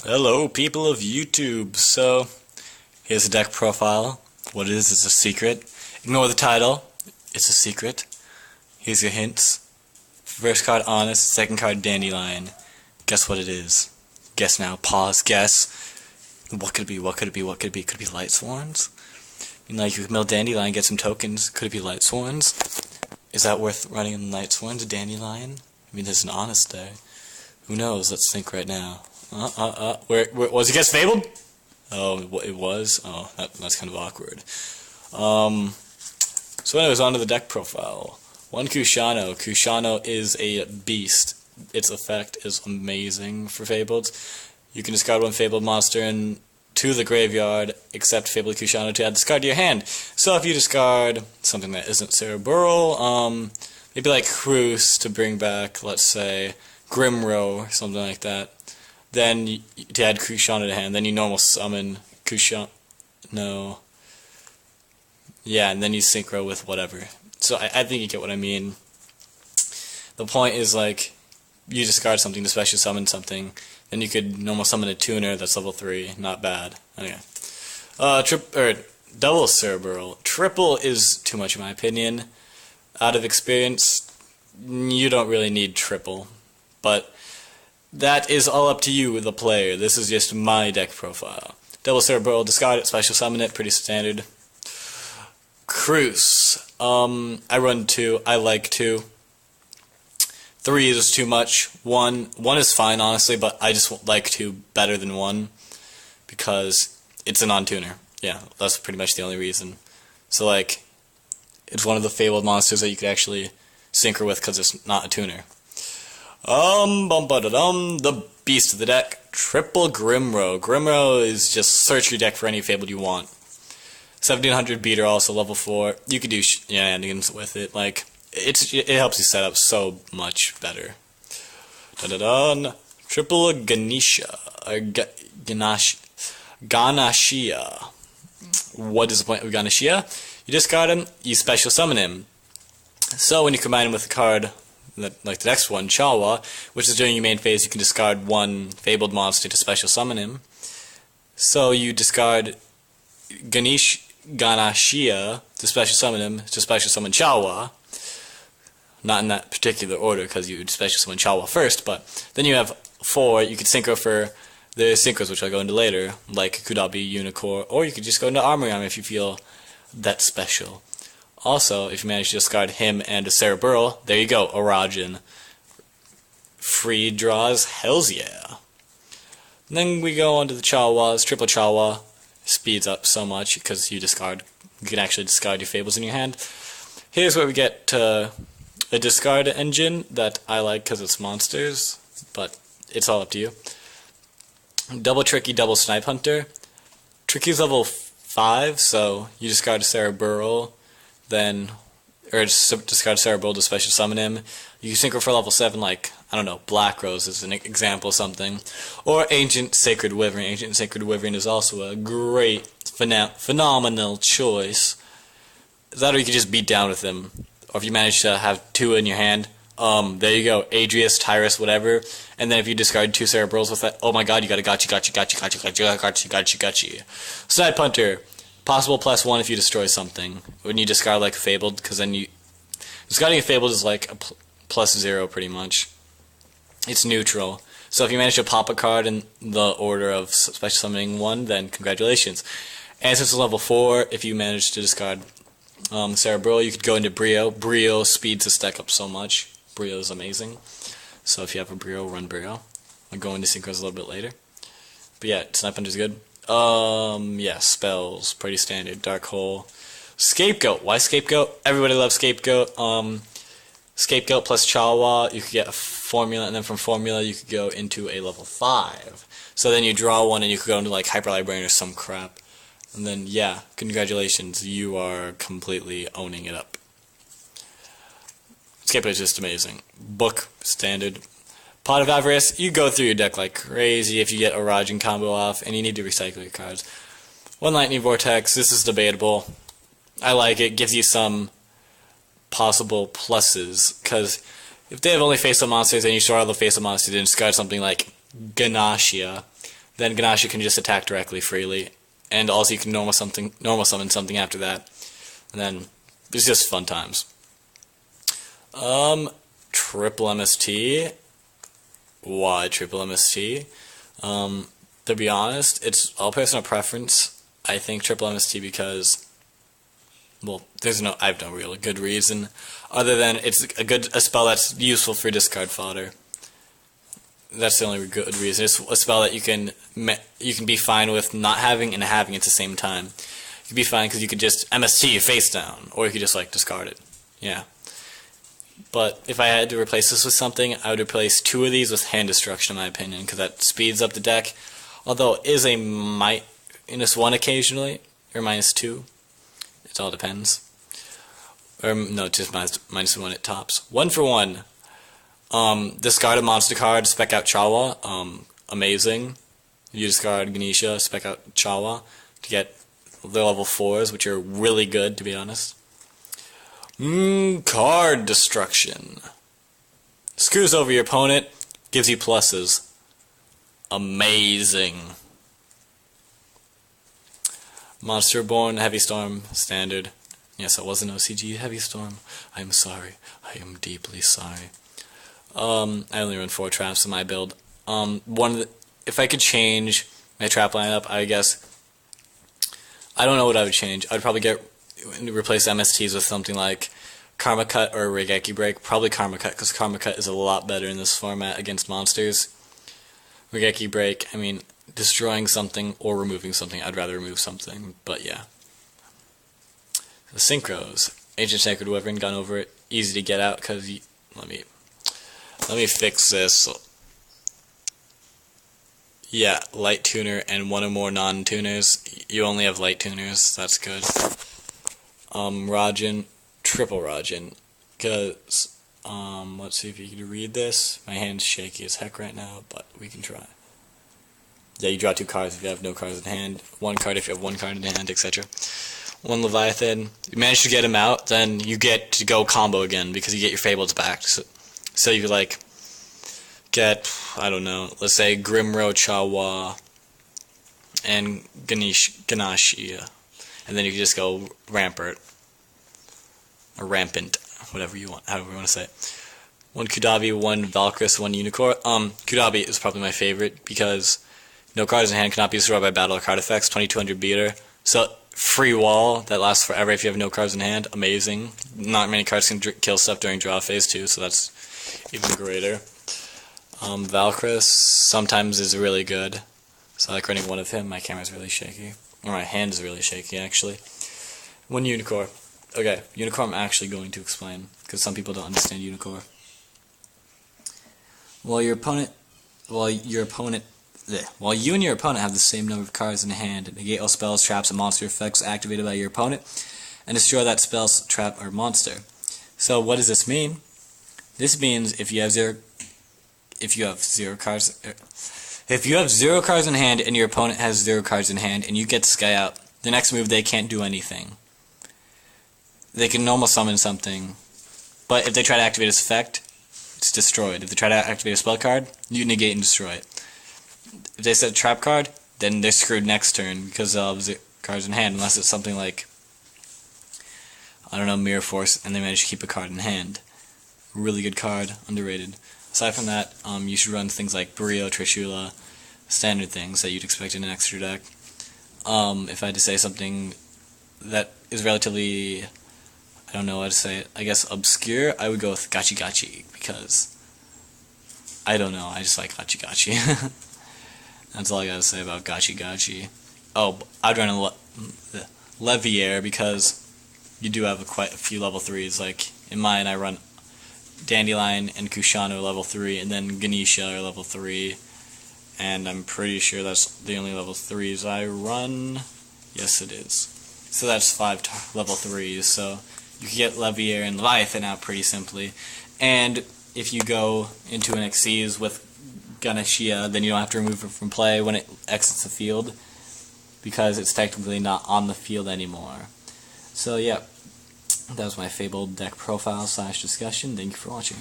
Hello, people of YouTube. So, here's a deck profile. What it is a secret. Ignore the title. It's a secret. Here's your hints. First card, Honest. Second card, Dandelion. Guess what it is. Guess now. Pause. Guess. What could it be? What could it be? What could it be? Could it be Light Sworns? I mean, like, you could mill Dandelion, get some tokens. Could it be Light Sworns? Is that worth running in Light Sworns? A Dandelion? I mean, there's an Honest there. Who knows? Let's think right now. Where was it? Guess Fabled? Oh, it was? Oh, that's kind of awkward. So anyways, on to the deck profile. One Kushano. Kushano is a beast. Its effect is amazing for Fabled. You can discard one Fabled monster to the graveyard, except Fabled Kushano to add discard to your hand. So if you discard something that isn't Cerebral, maybe like Cruz to bring back, let's say, Grimro or something like that. Then to add Kushano to hand, then you normal summon Kushano. No. Yeah, and then you synchro with whatever. So I think you get what I mean. The point is, like, you discard something to special summon something, then you could normal summon a tuner that's level 3. Not bad. Anyway. Double Cerebral. Triple is too much in my opinion. Out of experience, you don't really need triple. But that is all up to you, the player. This is just my deck profile. Double Cerebral, discard it, special summon it, pretty standard. Cruz. I run 2. I like 2. 3 is too much. 1 is fine, honestly, but I just like 2 better than 1 because it's a non-tuner. Yeah, that's pretty much the only reason. So, like, it's one of the Fabled monsters that you could actually synchro with because it's not a tuner. The beast of the deck, Triple Grimro. Grimro is just search your deck for any Fabled you want. 1700 beater, also level 4. You could do shenanigans with it. Like, it helps you set up so much better. Triple Ganesha. Ganashia. What is the point of Ganashia? You discard him, you special summon him. So when you combine him with a card like the next one, Chawa, which is during your main phase, you can discard one Fabled monster to special summon him. So you discard Ganashia to special summon him, to special summon Chawa. Not in that particular order, because you would special summon Chawa first, but then you have 4, you could synchro for the synchros, which I'll go into later, like Kudabi, Unicorn, or you could just go into Armory Arm if you feel that special. Also, if you manage to discard him and a Cerebral, there you go, Arajan. Free draws, hells yeah. And then we go on to the Chawas. Triple Chawa speeds up so much because you can actually discard your Fables in your hand. Here's where we get to a discard engine that I like because it's monsters, but it's all up to you. Double Tricky, Double Snipe Hunter. Tricky's level 5, so you discard a Cerebral, then, or discard Cerebral to special summon him. You can synchro for level 7, like, I don't know, Black Rose is an example of something. Or Ancient Sacred Wyvern. Ancient Sacred Wyvern is also a great, phenomenal choice. That or you could just beat down with him. Or if you manage to have 2 in your hand, there you go, Adrius, Tyrus, whatever. And then if you discard 2 Cerebrals with that, oh my god, you got a gotcha. Snipe Hunter. Possible +1 if you destroy something. When you discard like a Fabled, because then discarding a Fabled is like a +0 pretty much. It's neutral. So if you manage to pop a card in the order of special summoning 1, then congratulations. And since it's level 4, if you manage to discard Cerebral, you could go into Brio. Brio speeds the deck up so much. Brio is amazing. So if you have a Brio, run Brio. I'll go into Synchros a little bit later. But yeah, Snipe Hunter's good. Yeah, spells, pretty standard. Dark Hole. Scapegoat. Why Scapegoat? Everybody loves Scapegoat. Scapegoat plus Chawa, you could get a formula, and then from formula you could go into a level 5. So then you draw one and you could go into like Hyper Librarian or some crap. And then, yeah, congratulations, you are completely owning it up. Scapegoat is just amazing. Book, standard. Pot of Avarice, you go through your deck like crazy if you get a Rajan combo off, and you need to recycle your cards. One Lightning Vortex, this is debatable. I like it, gives you some possible pluses, because if they have only face-up monsters and you store all the face-up monsters and discard something like Ganashia, then Ganache can just attack directly freely, and also you can normal summon something after that, and then it's just fun times. Triple MST. Why triple MST? To be honest, it's all personal preference. I think triple MST because, well, I have no real good reason other than it's a spell that's useful for discard fodder. That's the only good reason. It's a spell that you can be fine with not having and having at the same time. You can be fine because you could just MST face down, or you could just like discard it. Yeah. But if I had to replace this with something, I would replace 2 of these with hand destruction, in my opinion, because that speeds up the deck. Although it is a -1 occasionally, or -2. It all depends. Or no, just -1 at tops. 1 for 1. Discard a monster card, spec out Chawa. Amazing. You discard Ganesha, spec out Chawa to get the level 4s, which are really good, to be honest. Card destruction. Screws over your opponent, gives you pluses. Amazing. Monsterborn, Heavy Storm, standard. Yes, it was an OCG Heavy Storm. I am sorry. I am deeply sorry. I only run 4 traps in my build. If I could change my trap lineup, I guess I don't know what I would change. I'd probably replace MSTs with something like Karma Cut or Regeki Break. Probably Karma Cut, because Karma Cut is a lot better in this format against monsters. Regeki Break, I mean, destroying something or removing something. I'd rather remove something, but yeah. The Synchros. Ancient Sacred Wyvern, gone over it. Easy to get out, because let me fix this. Yeah, light tuner and 1 or more non-tuners. You only have light tuners, that's good. Rajan, triple Rajan, because, let's see if you can read this. My hand's shaky as heck right now, but we can try. Yeah, you draw 2 cards if you have no cards in hand, 1 card if you have 1 card in hand, etc. 1 Leviathan. You manage to get him out, then you get to go combo again, because you get your Fabled back. So you could, like, get, I don't know, let's say Grimro, Chawa, and Ganache, and then you can just go Rampart, or Rampant, however you want to say it. 1 Kudabi, 1 Valkyris, 1 Unicorn. Kudabi is probably my favorite, because no cards in hand cannot be destroyed by battle or card effects, 2200 beater, so free wall that lasts forever if you have no cards in hand, amazing. Not many cards can kill stuff during draw phase too, so that's even greater. Valkyris sometimes is really good, so I like running 1 of him. My camera's really shaky, or my hand is really shaky actually. 1 Unicorn. Okay, Unicorn I'm actually going to explain, because some people don't understand Unicorn. While you and your opponent have the same number of cards in hand, negate all spells, traps, and monster effects activated by your opponent, and destroy that spell, trap, or monster. So what does this mean? This means if you have 0 cards in hand and your opponent has 0 cards in hand and you get this guy out, the next move they can't do anything. They can normal summon something, but if they try to activate its effect, it's destroyed. If they try to activate a spell card, you negate and destroy it. If they set a trap card, then they're screwed next turn because they'll have 0 cards in hand, unless it's something like, I don't know, Mirror Force, and they manage to keep a card in hand. Really good card, underrated. Aside from that, you should run things like Brio, Trishula, standard things that you'd expect in an extra deck. If I had to say something that is relatively, I don't know how to say it, I guess obscure, I would go with Gachi Gachi, because, I don't know, I just like Gachi Gachi. That's all I gotta say about Gachi Gachi. Oh, I'd run a Leviair, because you do have quite a few level 3s, like, in mine I run Dandelion and Kushano level 3, and then Ganesha are level 3, and I'm pretty sure that's the only level 3s I run. Yes, it is. So that's 5 level 3s, so you can get Leviair and Leviathan out pretty simply. And if you go into an Xyz with Ganesha, then you don't have to remove it from play when it exits the field, because it's technically not on the field anymore. So yeah. That was my Fabled deck profile / discussion. Thank you for watching.